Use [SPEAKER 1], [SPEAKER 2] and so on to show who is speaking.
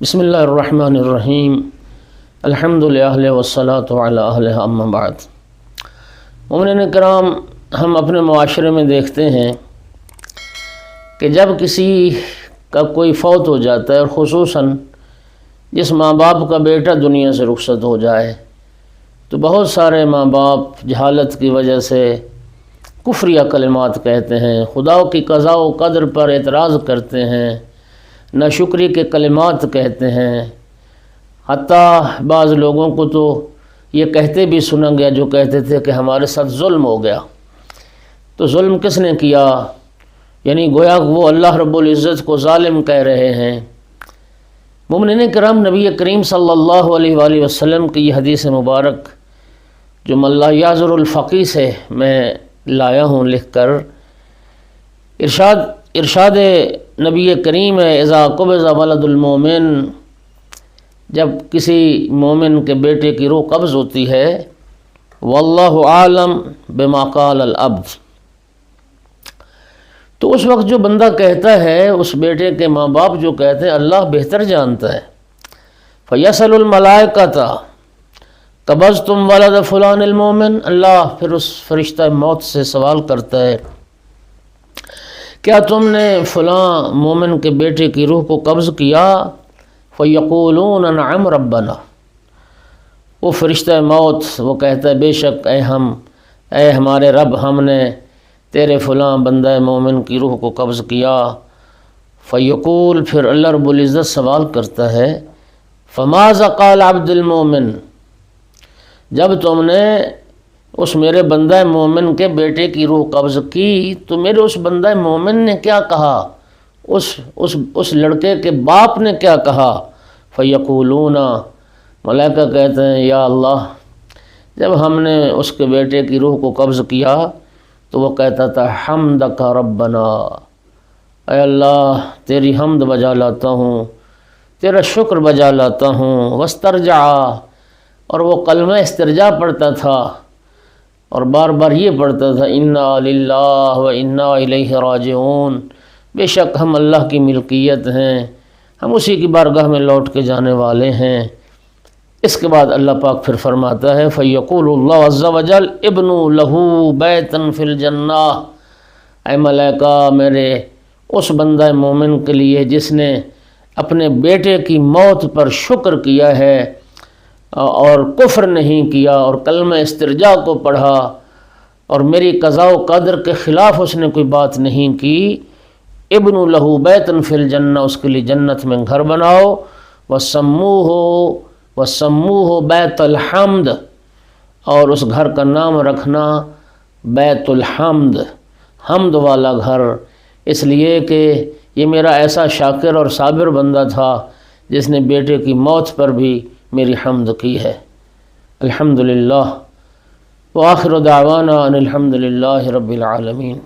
[SPEAKER 1] بسم اللہ الرحمن الرحیم الحمدللہ والصلاۃ علی اہلہ اما بعد۔ مومنین کرام، ہم اپنے معاشرے میں دیکھتے ہیں کہ جب کسی کا کوئی فوت ہو جاتا ہے، اور خصوصاً جس ماں باپ کا بیٹا دنیا سے رخصت ہو جائے، تو بہت سارے ماں باپ جہالت کی وجہ سے کفریہ کلمات کہتے ہیں، خدا کی قضاء و قدر پر اعتراض کرتے ہیں، ناشکری کے کلمات کہتے ہیں۔ حتیٰ بعض لوگوں کو تو یہ کہتے بھی سنا گیا جو کہتے تھے کہ ہمارے ساتھ ظلم ہو گیا۔ تو ظلم کس نے کیا؟ یعنی گویا وہ اللہ رب العزت کو ظالم کہہ رہے ہیں۔ مومنین کرام، نبی کریم صلی اللہ علیہ وآلہ وسلم کی یہ حدیث مبارک جو ملا یعذر الفقی سے میں لایا ہوں لکھ کر، ارشاد نبی کریم ہے، اذا قبض ولد المومن، جب کسی مومن کے بیٹے کی روح قبض ہوتی ہے، واللہ عالم بما قال العبد، تو اس وقت جو بندہ کہتا ہے، اس بیٹے کے ماں باپ جو کہتے ہیں، اللہ بہتر جانتا ہے۔ فیصل الملائکۃ قبضتم ولد فلان المومن، اللہ پھر اس فرشتہ موت سے سوال کرتا ہے، کیا تم نے فلاں مومن کے بیٹے کی روح کو قبض کیا؟ فیقولون نعم ربنا، وہ فرشتہ موت وہ کہتا ہے، بے شک اے ہمارے رب، ہم نے تیرے فلاں بندہ مومن کی روح کو قبض کیا۔ فیقول، پھر اللہ رب العزت سوال کرتا ہے، فماذا قال عبد المومن، جب تم نے اس میرے بندہ مومن کے بیٹے کی روح قبض کی تو میرے اس بندہ مومن نے کیا کہا؟ اس لڑکے کے باپ نے کیا کہا؟ فیقولون، ملائکہ کہتے ہیں، یا اللہ، جب ہم نے اس کے بیٹے کی روح کو قبض کیا تو وہ کہتا تھا، حمدک ربنا، اے اللہ تیری حمد بجا لاتا ہوں، تیرا شکر بجا لاتا ہوں۔ واسترجع، اور وہ کلمہ استرجاع پڑھتا تھا اور بار بار یہ پڑھتا تھا، انا للہ و انا الیہ راجعون، بے شک ہم اللہ کی ملکیت ہیں، ہم اسی کی بارگاہ میں لوٹ کے جانے والے ہیں۔ اس کے بعد اللہ پاک پھر فرماتا ہے، فیقول اللہ عز وجل ابنوا لہ بیتا فی الجنہ، اے ملائکہ، میرے اس بندہ مومن کے لیے جس نے اپنے بیٹے کی موت پر شکر کیا ہے اور کفر نہیں کیا اور کلمہ استرجاع کو پڑھا اور میری قضاء و قدر کے خلاف اس نے کوئی بات نہیں کی، ابن لہ بیتا فی الجنہ، اس کے لیے جنت میں گھر بناؤ، وسموہ بیت الحمد، اور اس گھر کا نام رکھنا بیت الحمد، حمد والا گھر، اس لیے کہ یہ میرا ایسا شاکر اور صابر بندہ تھا جس نے بیٹے کی موت پر بھی میری حمد کی ہے۔ الحمدللہ وآخر دعوانا ان الحمدللہ رب العالمین۔